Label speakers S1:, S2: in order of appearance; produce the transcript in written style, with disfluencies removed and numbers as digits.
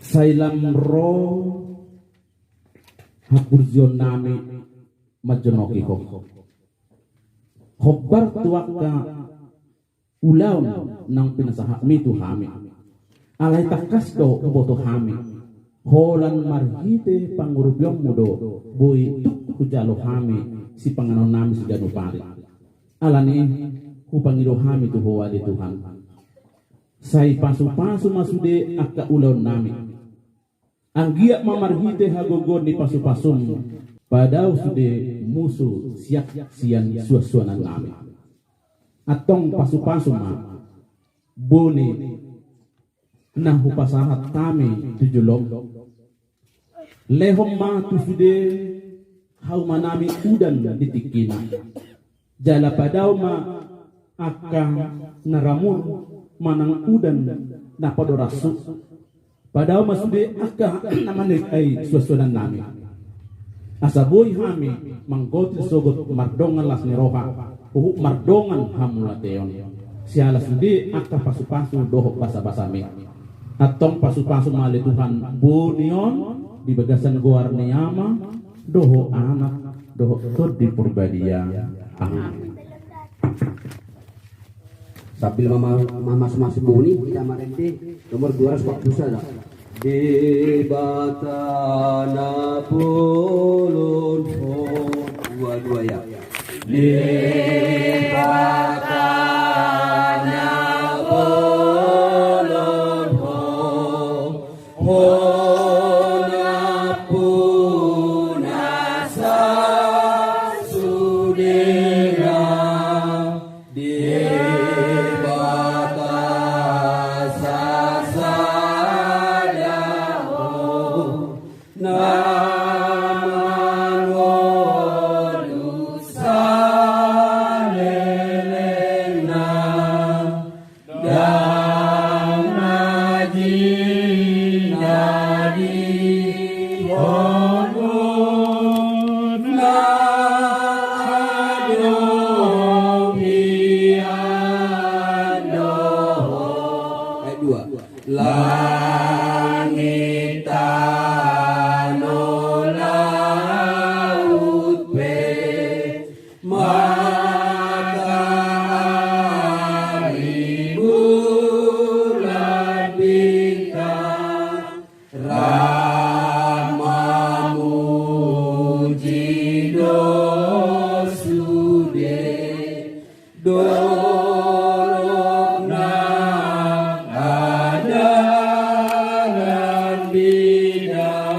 S1: Sailam ro hakurzion nami majonoki ko. Khobar tuaka ulaw ng pinasahami tu hami. Alay takas do boto hami. Holan marhite pangurubyong mudo boy tuk hujalo hami si panganon nami si ganupari. Alani hupangilo hami tu huwa di Tuhan. Say pasu-pasu masude akka ulaw nami. Ang giyak mamarhite hagogon ni pasu-pasum padaw sude musuh siak sian suasuanan nami. Atong pasu-pasu ma bone na hupasahat kami tujulog. Lehom ma tusude hau manami udan ditikina. Jala padaw ma akka naramun manang udan na padorasu. Padaw masude akka namanik ay suasuanan nami. Asaboy hami manggotil sogot mardongan las ni roha. Uhuk mardongan hamulateon. Sialas hindi akka pasu-pasu dohok basa-basami. Atong pasu-pasu mali Tuhan bunion di bagasan guar niyama doho anak doho tur di purbadia. Amin.
S2: Sambil mama masih buni kita marente nomor 241 di batana pulun dua ya di batana pulun hona punasa sudera di Bida